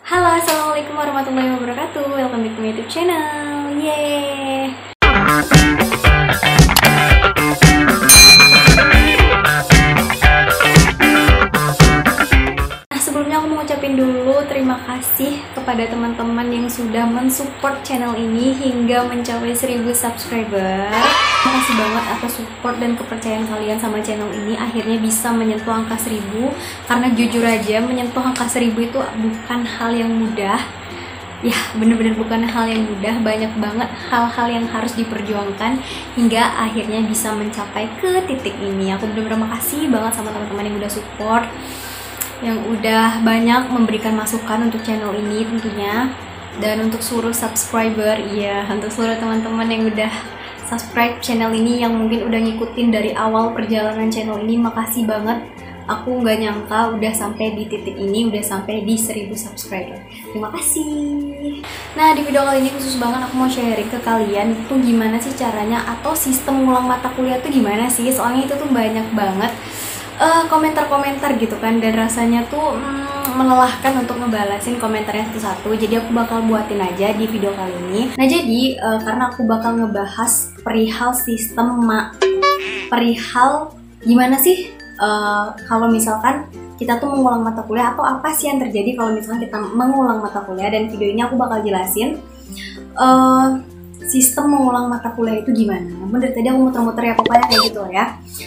Halo, assalamualaikum warahmatullahi wabarakatuh. Welcome back to my YouTube channel. Yeay. Nah, sebelumnya aku mau ngucapin dulu terima kasih kepada teman-teman yang sudah mensupport channel ini hingga mencapai 1000 subscriber. Terima kasih banget atas support dan kepercayaan kalian sama channel ini, akhirnya bisa menyentuh angka 1000. Karena jujur aja menyentuh angka 1000 itu bukan hal yang mudah. Ya, bener-bener bukan hal yang mudah. Banyak banget hal-hal yang harus diperjuangkan hingga akhirnya bisa mencapai ke titik ini. Aku bener-bener makasih banget sama teman-teman yang udah support, yang udah banyak memberikan masukan untuk channel ini tentunya. Dan untuk seluruh subscriber, iya, untuk seluruh teman-teman yang udah subscribe channel ini, yang mungkin udah ngikutin dari awal perjalanan channel ini, makasih banget. Aku nggak nyangka udah sampai di titik ini, udah sampai di 1000 subscriber. Terima kasih. Nah, di video kali ini khusus banget aku mau sharing ke kalian itu gimana sih caranya, atau sistem ngulang mata kuliah tuh gimana sih. Soalnya itu tuh banyak banget komentar-komentar gitu kan, dan rasanya tuh melelahkan untuk ngebalasin komentarnya satu-satu. Jadi aku bakal buatin aja di video kali ini. Nah, jadi karena aku bakal ngebahas perihal sistem perihal gimana sih kalau misalkan kita tuh mengulang mata kuliah, atau apa sih yang terjadi kalau misalkan kita mengulang mata kuliah. Dan video ini aku bakal jelasin sistem mengulang mata kuliah itu gimana. Namun dari tadi aku muter-muter ya, pokoknya kayak gitu lah ya.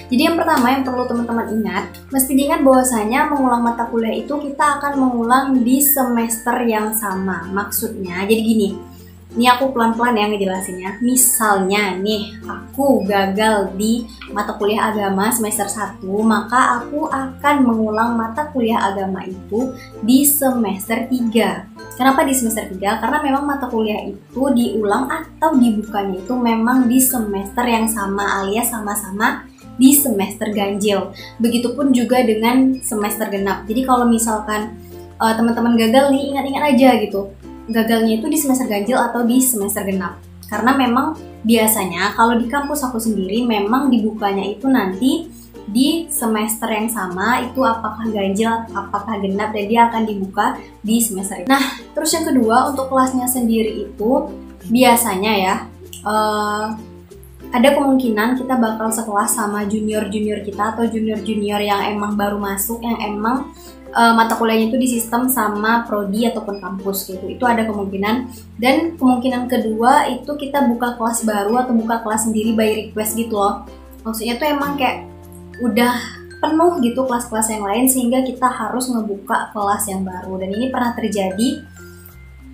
Jadi yang pertama yang perlu teman-teman ingat, mesti diingat bahwasanya mengulang mata kuliah itu kita akan mengulang di semester yang sama. Maksudnya jadi gini, ini aku pelan-pelan ya ngejelasinnya. Misalnya nih, aku gagal di mata kuliah agama semester 1, maka aku akan mengulang mata kuliah agama itu di semester 3. Kenapa di semester 3? Karena memang mata kuliah itu diulang atau dibukanya itu memang di semester yang sama, alias sama-sama di semester ganjil. Begitupun juga dengan semester genap. Jadi kalau misalkan teman-teman gagal nih, ingat-ingat aja gitu, gagalnya itu di semester ganjil atau di semester genap. Karena memang biasanya kalau di kampus aku sendiri memang dibukanya itu nanti di semester yang sama, itu apakah ganjil apakah genap, dan dia akan dibuka di semester itu. Nah, terus yang kedua untuk kelasnya sendiri itu biasanya ya ada kemungkinan kita bakal sekelas sama junior-junior kita atau junior-junior yang emang baru masuk, yang emang mata kuliahnya itu di sistem sama prodi ataupun kampus gitu. Itu ada kemungkinan. Dan kemungkinan kedua itu kita buka kelas baru atau buka kelas sendiri by request gitu loh. Maksudnya tuh emang kayak udah penuh gitu kelas-kelas yang lain sehingga kita harus ngebuka kelas yang baru. Dan ini pernah terjadi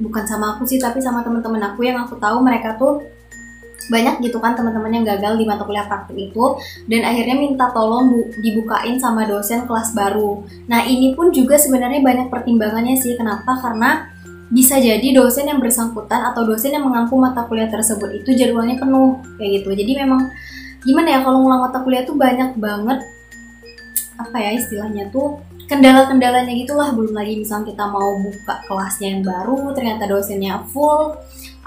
bukan sama aku sih, tapi sama teman-teman aku yang aku tahu mereka tuh banyak gitu kan teman-teman yang gagal di mata kuliah praktik itu, dan akhirnya minta tolong dibukain sama dosen kelas baru. Nah, ini pun juga sebenarnya banyak pertimbangannya sih. Kenapa? Karena bisa jadi dosen yang bersangkutan atau dosen yang mengampu mata kuliah tersebut itu jadwalnya penuh kayak gitu. Jadi memang gimana ya, kalau ngulang mata kuliah tuh banyak banget apa ya istilahnya tuh kendala-kendalanya gitulah. Belum lagi misalnya kita mau buka kelasnya yang baru, ternyata dosennya full,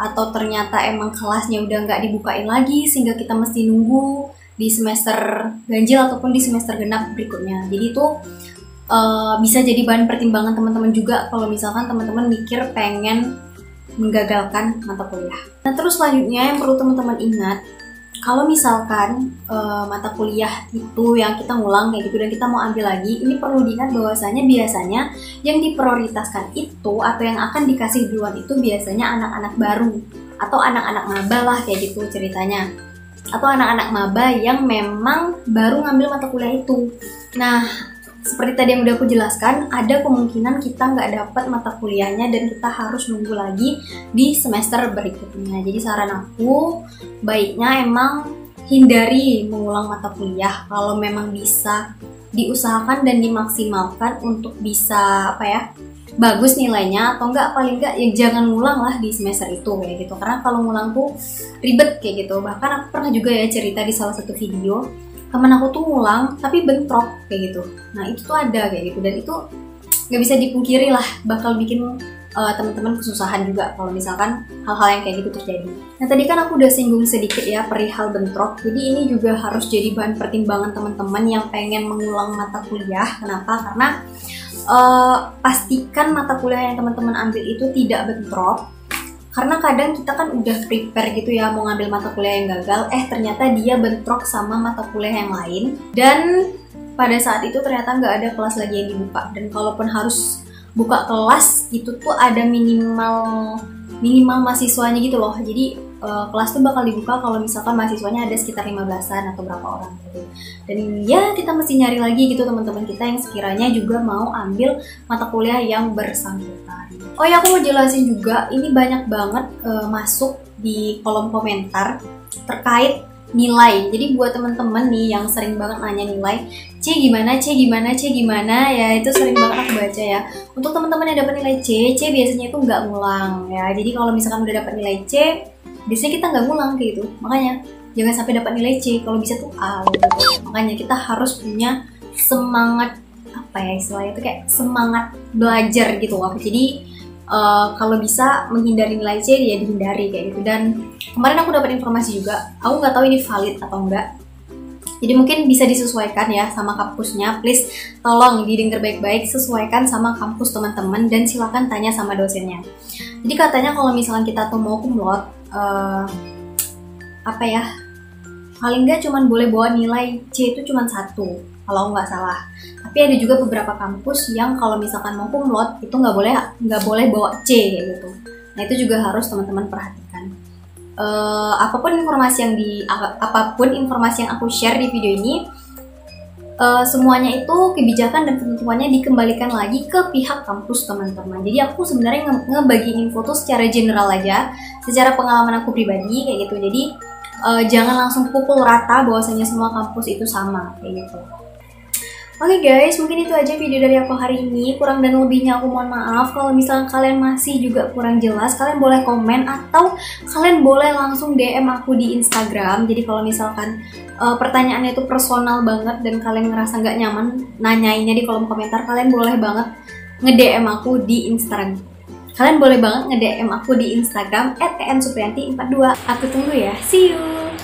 atau ternyata emang kelasnya udah nggak dibukain lagi sehingga kita mesti nunggu di semester ganjil ataupun di semester genap berikutnya. Jadi itu bisa jadi bahan pertimbangan teman-teman juga kalau misalkan teman-teman mikir pengen menggagalkan mata kuliah. Nah, terus selanjutnya yang perlu teman-teman ingat, kalau misalkan mata kuliah itu yang kita ngulang kayak gitu dan kita mau ambil lagi, ini perlu diingat bahwasanya biasanya yang diprioritaskan itu atau yang akan dikasih duluan itu biasanya anak-anak baru atau anak-anak maba lah kayak gitu ceritanya, atau anak-anak maba yang memang baru ngambil mata kuliah itu. Nah, seperti tadi yang udah aku jelaskan, ada kemungkinan kita nggak dapat mata kuliahnya dan kita harus nunggu lagi di semester berikutnya. Jadi saran aku, baiknya emang hindari mengulang mata kuliah kalau memang bisa diusahakan dan dimaksimalkan untuk bisa apa ya, bagus nilainya, atau enggak paling enggak ya jangan ngulang lah di semester itu kayak gitu. Karena kalau ngulang tuh ribet kayak gitu. Bahkan aku pernah juga ya cerita di salah satu video, temen aku tuh ngulang tapi bentrok kayak gitu. Nah, itu tuh ada kayak gitu, dan itu nggak bisa dipungkiri lah bakal bikin teman-teman kesusahan juga kalau misalkan hal-hal yang kayak gitu terjadi. Nah, tadi kan aku udah singgung sedikit ya perihal bentrok, jadi ini juga harus jadi bahan pertimbangan teman-teman yang pengen mengulang mata kuliah. Kenapa? Karena pastikan mata kuliah yang teman-teman ambil itu tidak bentrok. Karena kadang kita kan udah prepare gitu ya mau ngambil mata kuliah yang gagal, ternyata dia bentrok sama mata kuliah yang lain, dan pada saat itu ternyata nggak ada kelas lagi yang dibuka. Dan kalaupun harus buka kelas, itu tuh ada minimal mahasiswanya gitu loh. Jadi kelas tuh bakal dibuka kalau misalkan mahasiswanya ada sekitar 15-an atau berapa orang gitu. Dan ya kita mesti nyari lagi gitu teman-teman kita yang sekiranya juga mau ambil mata kuliah yang bersangkutan. Oh ya, aku mau jelasin juga, ini banyak banget masuk di kolom komentar terkait nilai. Jadi buat teman-teman nih yang sering banget nanya nilai, C gimana, ya itu sering banget aku baca ya. Untuk teman-teman yang dapat nilai C biasanya itu nggak ngulang ya. Jadi kalau misalkan udah dapat nilai C, biasanya kita nggak ngulang kayak gitu. Makanya jangan sampai dapat nilai C, kalau bisa tuh A gitu. Makanya kita harus punya semangat, apa ya istilahnya itu, kayak semangat belajar gitu loh. Jadi kalau bisa menghindari nilai C ya dihindari kayak gitu. Dan kemarin aku dapat informasi juga, aku nggak tahu ini valid atau enggak. Jadi mungkin bisa disesuaikan ya sama kampusnya. Please tolong didengar baik-baik, sesuaikan sama kampus teman-teman dan silakan tanya sama dosennya. Jadi katanya kalau misalkan kita tuh mau kumlot, apa ya, paling nggak cuma boleh bawa nilai C itu cuma 1 kalau nggak salah. Tapi ada juga beberapa kampus yang kalau misalkan mau kumlot itu nggak boleh bawa C gitu. Nah itu juga harus teman-teman perhatikan. Apapun informasi yang aku share di video ini, semuanya itu kebijakan dan ketentuannya dikembalikan lagi ke pihak kampus teman-teman. Jadi aku sebenarnya ngebagiin info tuh secara general aja, secara pengalaman aku pribadi kayak gitu. Jadi jangan langsung pukul rata bahwasanya semua kampus itu sama kayak gitu. Oke guys, mungkin itu aja video dari aku hari ini. Kurang dan lebihnya aku mohon maaf. Kalau misalnya kalian masih juga kurang jelas, kalian boleh komen atau kalian boleh langsung DM aku di Instagram. Jadi kalau misalkan pertanyaannya itu personal banget dan kalian ngerasa nggak nyaman nanyainnya di kolom komentar, kalian boleh banget nge-DM aku di Instagram. Kalian boleh banget nge-DM aku di Instagram @ensupriyanti42. Aku tunggu ya. See you!